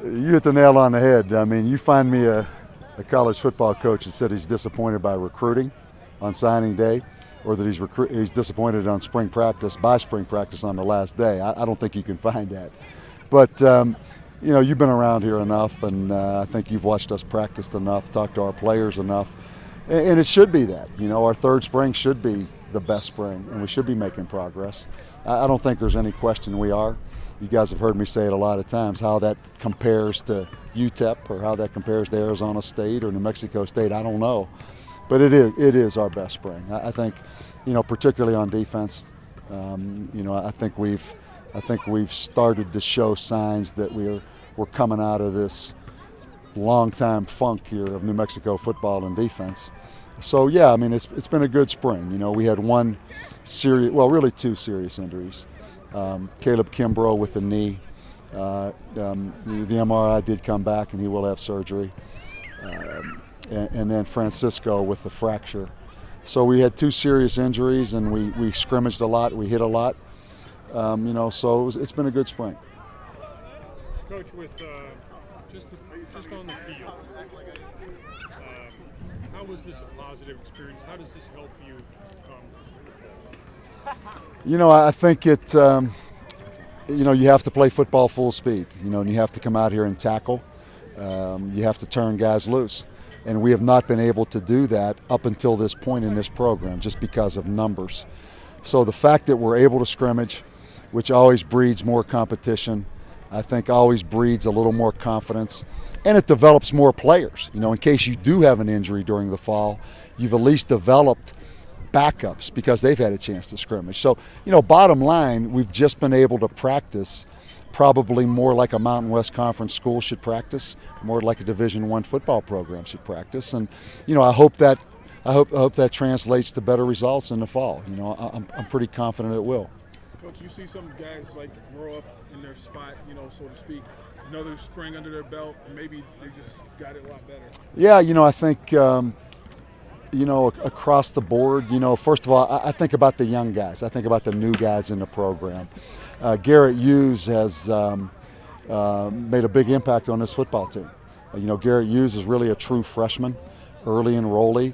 You hit the nail on the head. I mean, you find me a college football coach that said he's disappointed by recruiting on signing day, or that he's disappointed on spring practice on the last day. I don't think you can find that. But you've been around here enough, and I think you've watched us practice enough, talked to our players enough, and it should be that. Our third spring should be the best spring, and we should be making progress. I don't think there's any question we are. You guys have heard me say it a lot of times, how that compares to UTEP or how that compares to Arizona State or New Mexico State, I don't know. But it is our best spring. I think, particularly on defense, I think we've started to show signs that we're coming out of this long-time funk here of New Mexico football and defense. So yeah, I mean it's been a good spring. We had one serious, well, really two serious injuries. Caleb Kimbrough with the knee. The MRI did come back, and he will have surgery. And then Francisco with the fracture. So we had two serious injuries, and we scrimmaged a lot. We hit a lot. So it's been a good spring. Coach, with just on the field, how was this a positive experience? How does this help you? I think it. You have to play football full speed. And you have to come out here and tackle. You have to turn guys loose, and we have not been able to do that up until this point in this program, just because of numbers. So the fact that we're able to scrimmage, which always breeds more competition, I think always breeds a little more confidence, and it develops more players. In case you do have an injury during the fall, you've at least developed backups because they've had a chance to scrimmage. So, bottom line, we've just been able to practice probably more like a Mountain West Conference school should practice, more like a Division I football program should practice. And, I hope that translates to better results in the fall. I'm pretty confident it will. Coach, you see some guys grow up in their spot, so to speak, another spring under their belt, and maybe they just got it a lot better. Yeah, I think, across the board, first of all, I think about the young guys. I think about the new guys in the program. Garrett Hughes has made a big impact on this football team. Garrett Hughes is really a true freshman, early enrollee.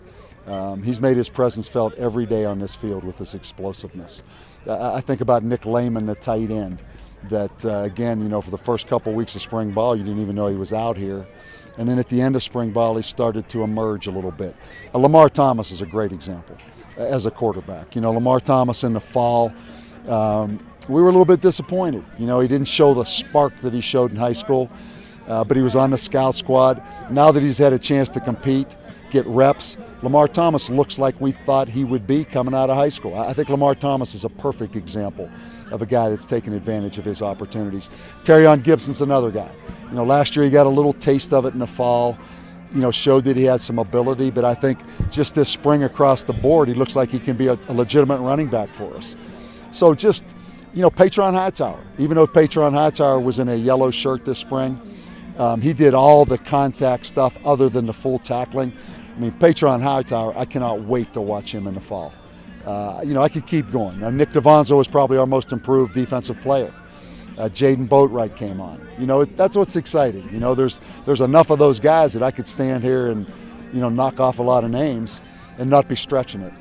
He's made his presence felt every day on this field with his explosiveness. I think about Nick Lehman, the tight end, that, again, for the first couple weeks of spring ball, you didn't even know he was out here. And then at the end of spring ball, he started to emerge a little bit. Lamar Thomas is a great example as a quarterback. Lamar Thomas in the fall, we were a little bit disappointed. He didn't show the spark that he showed in high school, but he was on the scout squad. Now that he's had a chance to compete, get reps, Lamar Thomas looks like we thought he would be coming out of high school. I think Lamar Thomas is a perfect example of a guy that's taken advantage of his opportunities. Terrion Gibson's another guy. Last year he got a little taste of it in the fall, showed that he had some ability, but I think just this spring across the board, he looks like he can be a legitimate running back for us. So just, Patron Hightower, even though Patron Hightower was in a yellow shirt this spring, he did all the contact stuff other than the full tackling. I mean, Patron Hightower, I cannot wait to watch him in the fall. I could keep going. Now, Nick DeVonzo was probably our most improved defensive player. Jaden Boatwright came on. That's what's exciting. There's enough of those guys that I could stand here and, knock off a lot of names and not be stretching it.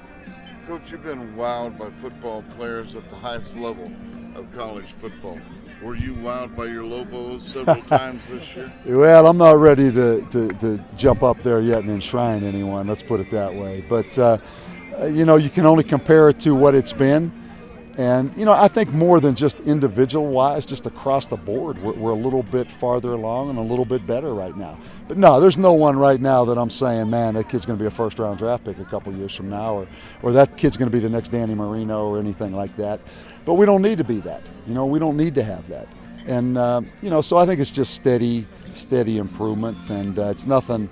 Coach, you've been wowed by football players at the highest level of college football. Were you wowed by your Lobos several times this year? Well, I'm not ready to jump up there yet and enshrine anyone. Let's put it that way. But, you can only compare it to what it's been. And, I think more than just individual-wise, just across the board, we're a little bit farther along and a little bit better right now. But no, there's no one right now that I'm saying, man, that kid's going to be a first-round draft pick a couple years from now, or that kid's going to be the next Danny Marino or anything like that. But we don't need to be that. We don't need to have that. And, so I think it's just steady improvement, and it's nothing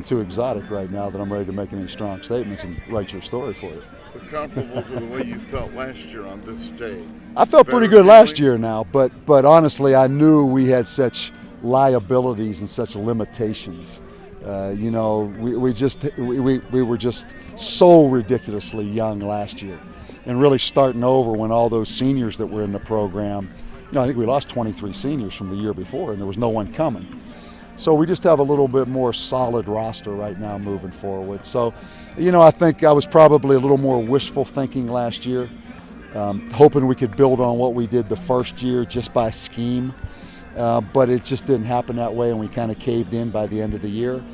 too exotic right now that I'm ready to make any strong statements and write your story for you. But comparable to the way you felt last year on this day. I felt pretty good last year now, but honestly, I knew we had such liabilities and such limitations. We were just so ridiculously young last year, and really starting over when all those seniors that were in the program, I think we lost 23 seniors from the year before, and there was no one coming. So we just have a little bit more solid roster right now moving forward. So, I think I was probably a little more wishful thinking last year, hoping we could build on what we did the first year just by scheme. But it just didn't happen that way, and we kind of caved in by the end of the year.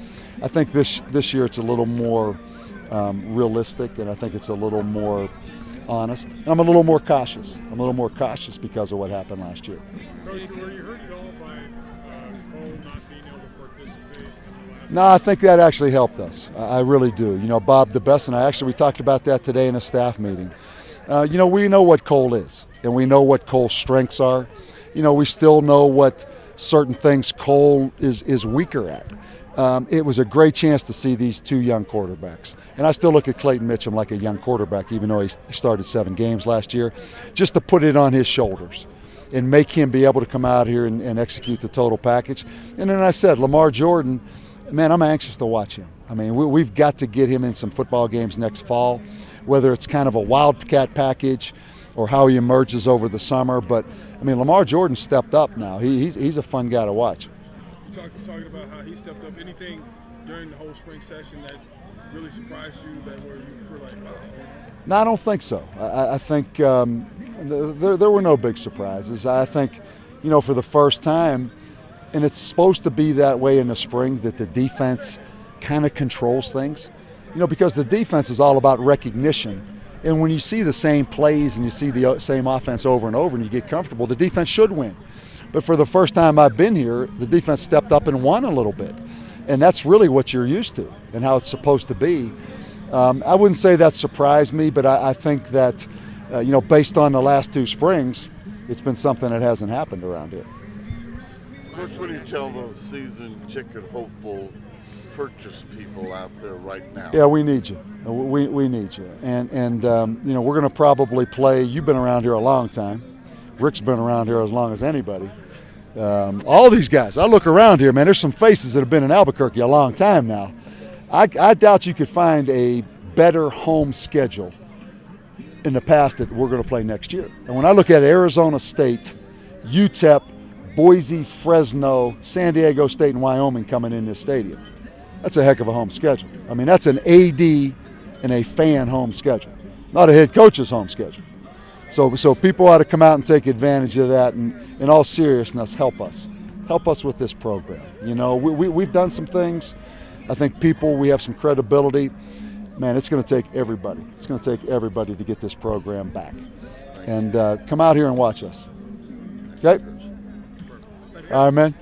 I think this year it's a little more realistic, and I think it's a little more honest. And I'm a little more cautious. Because of what happened last year. Coach, were you hurt at all by Cole not being able to participate in the last? No, I think that actually helped us. I really do. Bob DeBest and I we talked about that today in a staff meeting. We know what Cole is, and we know what Cole's strengths are. We still know what certain things Cole is weaker at. It was a great chance to see these two young quarterbacks. And I still look at Clayton Mitchum like a young quarterback, even though he started 7 games last year, just to put it on his shoulders and make him be able to come out here and execute the total package. And then I said, Lamar Jordan, man, I'm anxious to watch him. I mean, we've got to get him in some football games next fall, whether it's kind of a wildcat package or how he emerges over the summer. But, I mean, Lamar Jordan stepped up now. He's a fun guy to watch. Talking about how he stepped up. Anything during the whole spring session that really surprised you, that where you were like, wow? No, I don't think so. I think there were no big surprises. I think, for the first time, and it's supposed to be that way in the spring, that the defense kind of controls things, because the defense is all about recognition. And when you see the same plays and you see the same offense over and over and you get comfortable, the defense should win. But for the first time I've been here, the defense stepped up and won a little bit. And that's really what you're used to and how it's supposed to be. I wouldn't say that surprised me, but I think that, based on the last 2 springs, it's been something that hasn't happened around here. Coach, what do you tell those season ticket hopeful purchase people out there right now? Yeah, we need you. We need you. And we're going to probably play. You've been around here a long time. Rick's been around here as long as anybody. All these guys, I look around here, man, there's some faces that have been in Albuquerque a long time now. I doubt you could find a better home schedule in the past that we're going to play next year. And when I look at Arizona State, UTEP, Boise, Fresno, San Diego State, and Wyoming coming in this stadium, that's a heck of a home schedule. I mean, that's an AD and a fan home schedule, not a head coach's home schedule. So people ought to come out and take advantage of that, and in all seriousness, help us with this program. We've done some things. I think we have some credibility. Man, it's going to take everybody. It's going to take everybody to get this program back. And come out here and watch us. Okay? All right, man.